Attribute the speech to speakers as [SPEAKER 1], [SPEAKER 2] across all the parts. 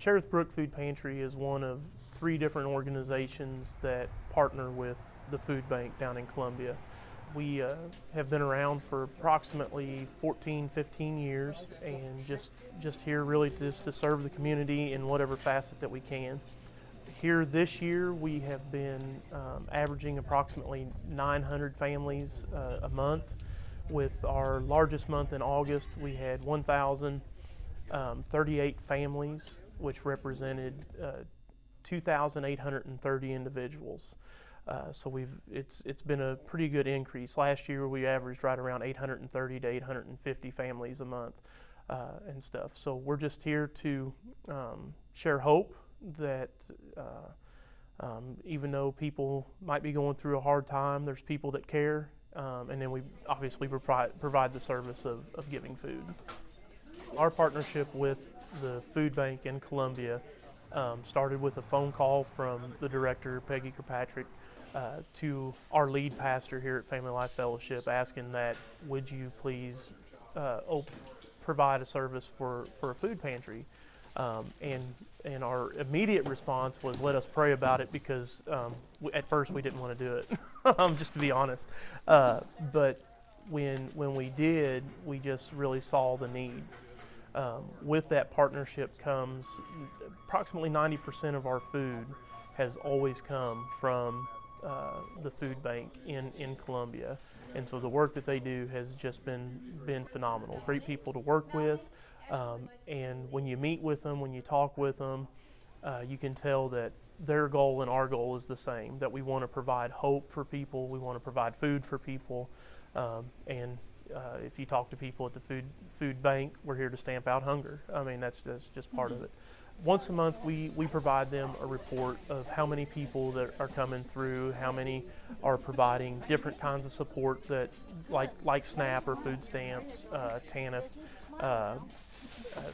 [SPEAKER 1] Cherith Brook Food Pantry is one of 3 different organizations that partner with the food bank down in Columbia. We have been around for approximately 14, 15 years, and just here really just to serve the community in whatever facet that we can. Here this year we have been averaging approximately 900 families a month. With our largest month in August, we had 1,038 families, which represented 2,830 individuals. So it's been a pretty good increase. Last year we averaged right around 830 to 850 families a month and stuff. So we're just here to share hope that even though people might be going through a hard time, there's people that care, and then we obviously provide the service of giving food. Our partnership with the food bank in Columbia started with a phone call from the director, Peggy Kirkpatrick, to our lead pastor here at Family Life Fellowship, asking that, would you please provide a service for a food pantry? And our immediate response was, let us pray about it, because at first we didn't want to do it, just to be honest. But when we did, we just really saw the need. With that partnership comes approximately 90% of our food has always come from the food bank in Columbia. And so the work that they do has just been phenomenal. Great people to work with. And when you meet with them, when you talk with them, you can tell that their goal and our goal is the same, that we want to provide hope for people, we want to provide food for people, and if you talk to people at the food bank, we're here to stamp out hunger. I mean, that's just part of it. Once a month, we provide them a report of how many people that are coming through, how many are providing different kinds of support that, like SNAP or food stamps, TANF,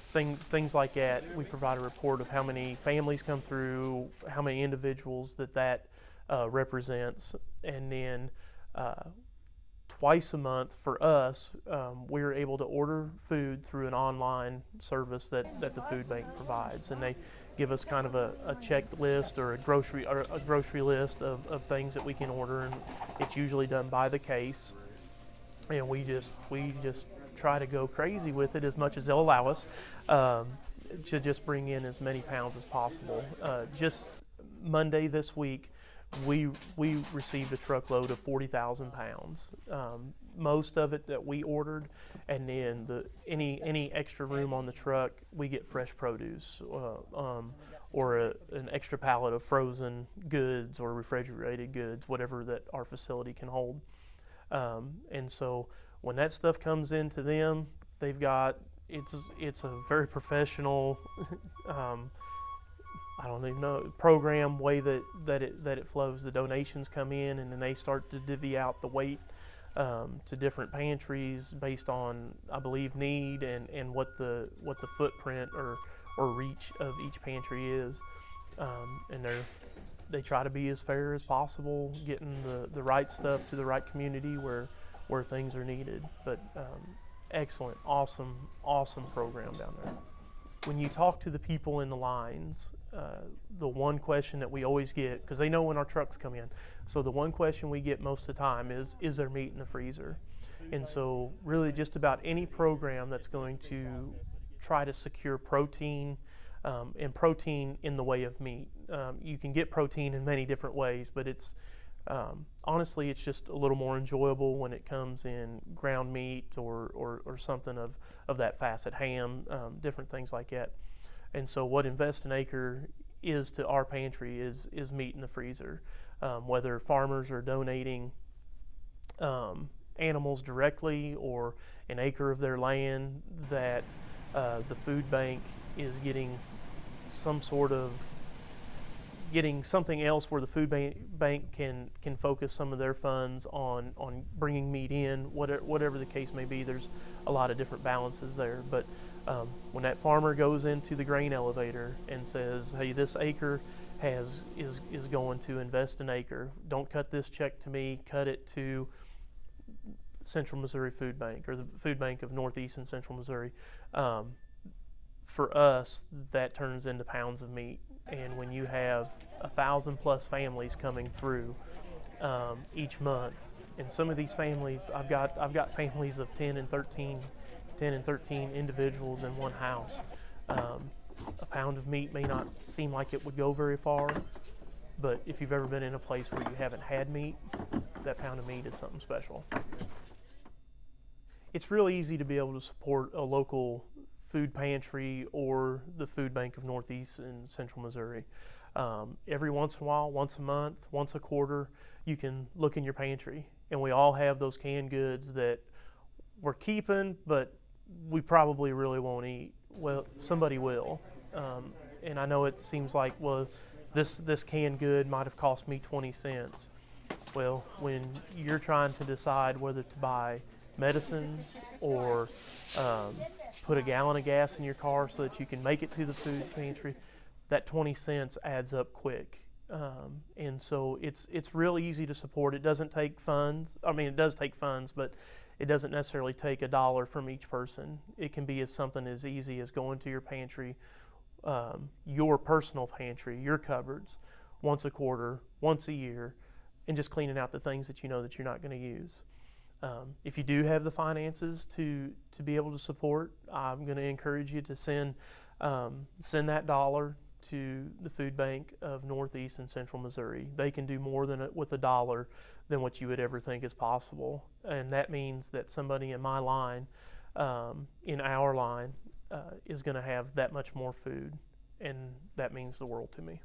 [SPEAKER 1] things like that. We provide a report of how many families come through, how many individuals that represents, and then twice a month for us, we're able to order food through an online service that the food bank provides, and they give us kind of a checklist or a grocery list of things that we can order, and it's usually done by the case, and we just try to go crazy with it as much as they'll allow us, to just bring in as many pounds as possible. Just Monday this week, we received a truckload of 40,000 pounds. Most of it that we ordered, and then any extra room on the truck, we get fresh produce, or an extra pallet of frozen goods or refrigerated goods, whatever that our facility can hold. And so when that stuff comes into them, they've got, it's a very professional I don't even know, program way that it flows. The donations come in, and then they start to divvy out the weight to different pantries based on, I believe, need and what the footprint or reach of each pantry is. And they try to be as fair as possible, getting the right stuff to the right community where things are needed. But excellent, awesome program down there. When you talk to the people in the lines, the one question that we always get, because they know when our trucks come in, so the one question we get most of the time is there meat in the freezer? And so really just about any program that's going to try to secure protein, and protein in the way of meat. You can get protein in many different ways, but it's honestly, it's just a little more enjoyable when it comes in ground meat or something of that facet, ham, different things like that. And so what Invest an Acre is to our pantry is meat in the freezer. Whether farmers are donating animals directly, or an acre of their land that the food bank is getting something else where the food bank can focus some of their funds on bringing meat in, whatever the case may be. There's a lot of different balances there, but when that farmer goes into the grain elevator and says, hey, this acre is going to Invest an Acre, don't cut this check to me, cut it to Central Missouri Food Bank, or the Food Bank of Northeast and Central Missouri. for us, that turns into pounds of meat. And when you have 1,000+ families coming through each month, and some of these families, I've got families of 10 and 13 individuals in one house. A pound of meat may not seem like it would go very far, but if you've ever been in a place where you haven't had meat, that pound of meat is something special. It's really easy to be able to support a local food pantry or the food bank of Northeast and Central Missouri. Every once in a while, once a month, once a quarter, you can look in your pantry, and we all have those canned goods that we're keeping, but we probably really won't eat. Well, somebody will. And I know it seems like, well, this canned good might have cost me 20 cents. Well, when you're trying to decide whether to buy medicines or put a gallon of gas in your car so that you can make it to the food pantry, that 20 cents adds up quick. And so it's real easy to support. It doesn't take funds. I mean, it does take funds, but it doesn't necessarily take $1 from each person. It can be something as easy as going to your pantry, your personal pantry, your cupboards, once a quarter, once a year, and just cleaning out the things that you know that you're not going to use. If you do have the finances to be able to support, I'm going to encourage you to send that dollar to the food bank of Northeast and Central Missouri. They can do more with $1 than what you would ever think is possible, and that means that somebody in my line, in our line, is going to have that much more food, and that means the world to me.